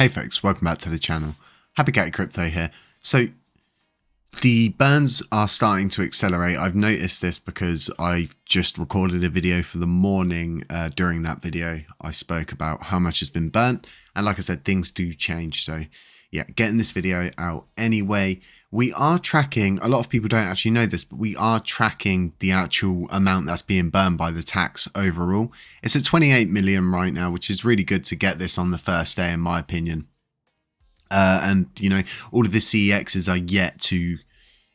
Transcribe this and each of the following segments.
Hey folks, welcome back to the channel. Happy Cat Crypto here. So the burns are starting to accelerate. I've noticed this because I just recorded a video for the morning. During that video, I spoke about how much has been burnt. And like I said, things do change. So yeah, getting this video out anyway. We are tracking, a lot of people don't actually know this, but we are tracking the actual amount that's being burned by the tax overall. It's at 28 million right now, which is really good to get this on the first day, in my opinion. And, you know, all of the Cex'S are yet to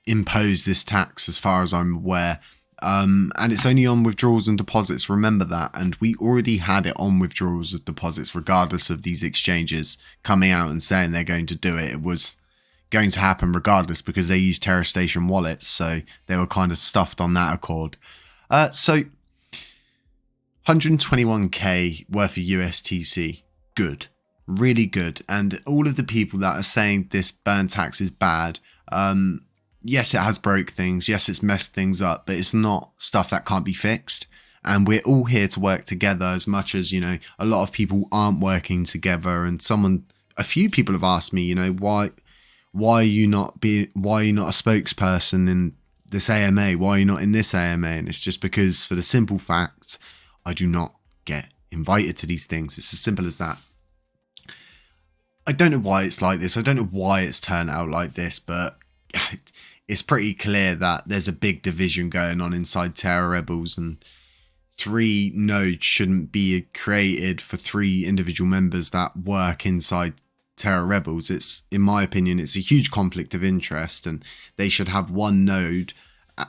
impose this tax as far as I'm aware. And it's only on withdrawals and deposits, remember that. And we already had it on withdrawals and deposits, regardless of these exchanges coming out and saying they're going to do it. It was going to happen regardless because they use Terra Station wallets. So they were kind of stuffed on that accord. So 121k worth of USTC. Good. Really good. And all of the people that are saying this burn tax is bad, yes, it has broke things. Yes, it's messed things up, but it's not stuff that can't be fixed. And we're all here to work together, as much as, you know, a lot of people aren't working together. And a few people have asked me, you know, why are you not a spokesperson in this AMA? Why are you not in this AMA? And it's just because, for the simple fact, I do not get invited to these things. It's as simple as that. I don't know why it's like this. I don't know why it's turned out like this, but it's pretty clear that there's a big division going on inside Terra Rebels, and 3 nodes shouldn't be created for 3 individual members that work inside Terra Rebels. It's, in my opinion, it's a huge conflict of interest, and they should have 1 node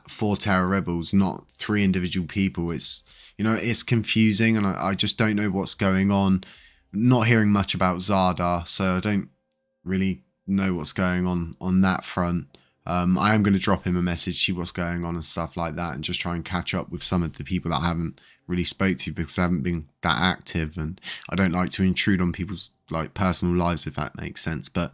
for Terra Rebels, not 3 individual people. It's, you know, it's confusing, and I just don't know what's going on. Not hearing much about Zardar, so I don't really know what's going on that front. I am going to drop him a message, see what's going on and stuff like that, and just try and catch up with some of the people that I haven't really spoke to, because I haven't been that active, and I don't like to intrude on people's like personal lives, if that makes sense. But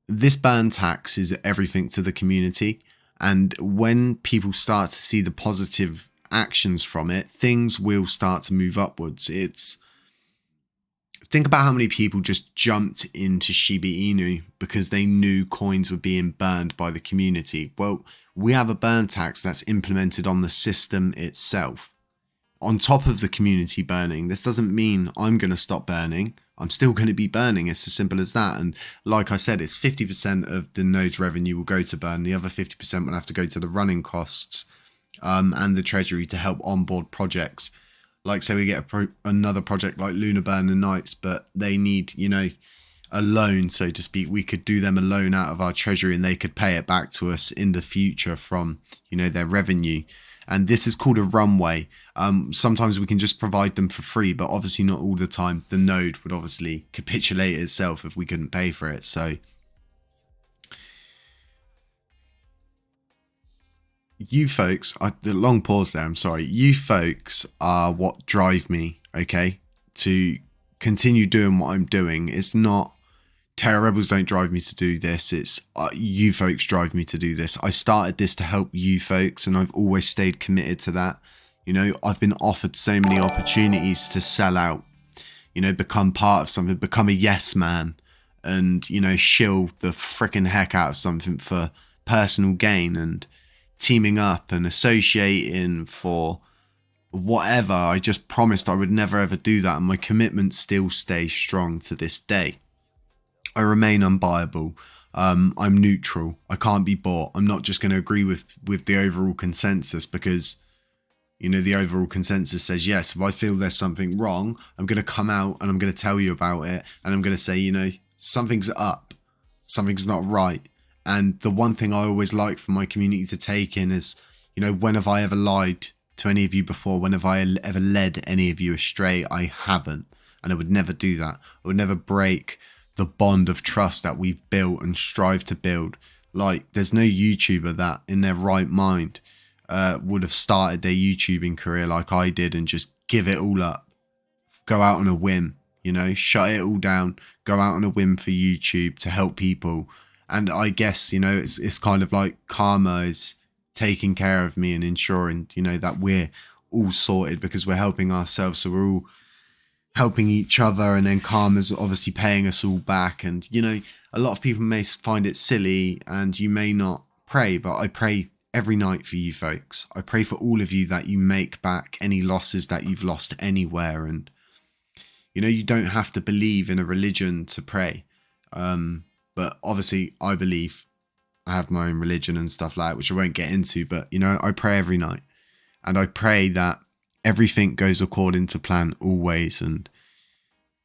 this burn tax is everything to the community, and when people start to see the positive actions from it, things will start to move upwards. Think about how many people just jumped into Shiba Inu because they knew coins were being burned by the community. Well, we have a burn tax that's implemented on the system itself, on top of the community burning. This doesn't mean I'm going to stop burning. I'm still going to be burning. It's as simple as that. And like I said, it's 50% of the node's revenue will go to burn. The other 50% will have to go to the running costs and the treasury to help onboard projects. Like, say we get another project like Lunar Nights, but they need, you know, a loan, so to speak. We could do them a loan out of our treasury, and they could pay it back to us in the future from, you know, their revenue. And this is called a runway. Sometimes we can just provide them for free, but obviously not all the time. The node would obviously capitulate itself if we couldn't pay for it. So you folks, the long pause there, I'm sorry. You folks are what drive me, okay, to continue doing what I'm doing. It's not, Terra Rebels don't drive me to do this. It's you folks drive me to do this. I started this to help you folks, and I've always stayed committed to that. You know, I've been offered so many opportunities to sell out, you know, become part of something, become a yes man, and, you know, shill the freaking heck out of something for personal gain, and teaming up and associating for whatever. I just promised I would never ever do that, and my commitment still stays strong to this day. I remain unbuyable. I'm neutral. I can't be bought. I'm not just going to agree with the overall consensus because, you know, the overall consensus says yes. If I feel there's something wrong, I'm going to come out and I'm going to tell you about it, and I'm going to say, you know, something's up, something's not right. And the one thing I always like for my community to take in is, you know, when have I ever lied to any of you before? When have I ever led any of you astray? I haven't. And I would never do that. I would never break the bond of trust that we've built and strive to build. Like, there's no YouTuber that in their right mind would have started their YouTubing career like I did and just give it all up. Go out on a whim, you know, shut it all down, go out on a whim for YouTube to help people. And I guess, you know, it's kind of like karma is taking care of me and ensuring, you know, that we're all sorted because we're helping ourselves. So we're all helping each other, and then karma's obviously paying us all back. And you know, a lot of people may find it silly and you may not pray, but I pray every night for you folks. I pray for all of you that you make back any losses that you've lost anywhere. And you know, you don't have to believe in a religion to pray, but obviously I believe. I have my own religion and stuff like that, which I won't get into, but you know, I pray every night, and I pray that everything goes according to plan always, and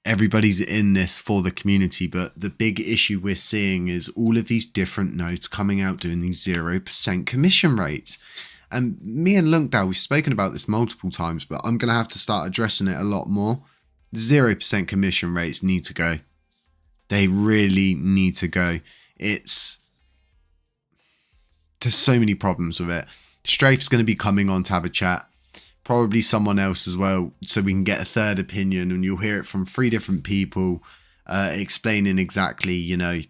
everybody's in this for the community. But the big issue we're seeing is all of these different nodes coming out doing these 0% commission rates. And me and Lunc, we've spoken about this multiple times, but I'm going to have to start addressing it a lot more. The 0% commission rates need to go. They really need to go. There's so many problems with it. Strafe's going to be coming on to have a chat. Probably someone else as well, so we can get a third opinion, and you'll hear it from 3 different people explaining exactly, you know,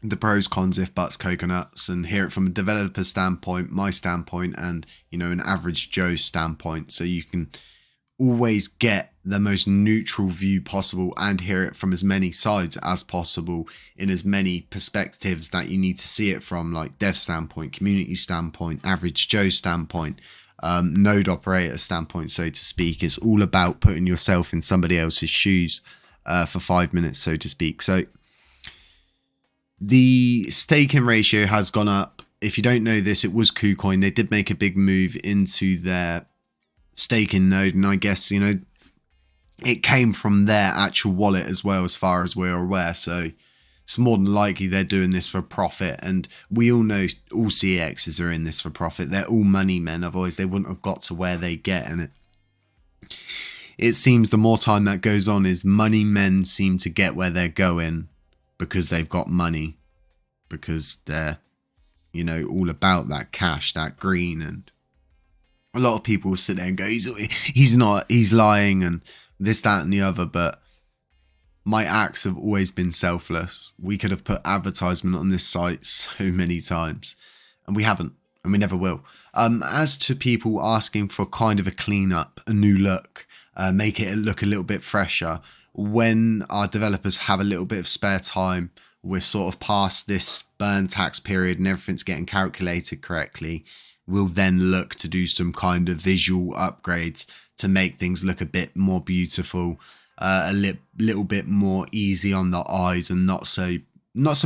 the pros, cons, if, buts, coconuts, and hear it from a developer standpoint, my standpoint, and, you know, an average Joe standpoint. So you can always get the most neutral view possible and hear it from as many sides as possible in as many perspectives that you need to see it from, like dev standpoint, community standpoint, average Joe standpoint, node operator standpoint, so to speak. It's all about putting yourself in somebody else's shoes for 5 minutes, so to speak. So the staking ratio has gone up. If you don't know this, it was KuCoin. They did make a big move into their staking node, and I guess, you know, it came from their actual wallet as well, as far as we're aware. So it's more than likely they're doing this for profit, and we all know all Cex'S are in this for profit. They're all money men, otherwise they wouldn't have got to where they get. And it seems the more time that goes on, is money men seem to get where they're going because they've got money, because they're, you know, all about that cash, that green. And a lot of people will sit there and go, he's not, he's lying, and this, that, and the other. But my acts have always been selfless. We could have put advertisement on this site so many times, and we haven't, and we never will. As to people asking for kind of a cleanup, a new look, make it look a little bit fresher, when our developers have a little bit of spare time, we're sort of past this burn tax period and everything's getting calculated correctly, we'll then look to do some kind of visual upgrades to make things look a bit more beautiful, a little bit more easy on the eyes, and not so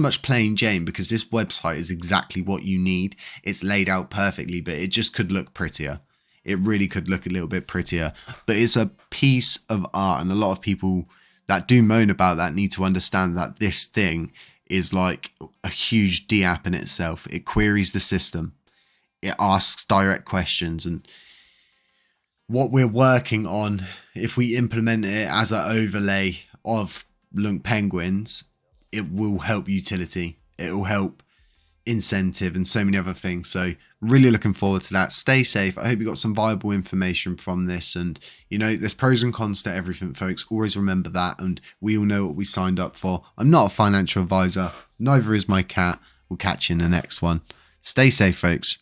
much plain Jane, because this website is exactly what you need. It's laid out perfectly, but it just could look prettier. It really could look a little bit prettier, but it's a piece of art, and a lot of people that do moan about that need to understand that this thing is like a huge D-app in itself. It queries the system. It asks direct questions, and what we're working on, if we implement it as an overlay of LUNCPenguins, it will help utility. It will help incentive and so many other things. So really looking forward to that. Stay safe. I hope you got some viable information from this. And, you know, there's pros and cons to everything, folks. Always remember that. And we all know what we signed up for. I'm not a financial advisor. Neither is my cat. We'll catch you in the next one. Stay safe, folks.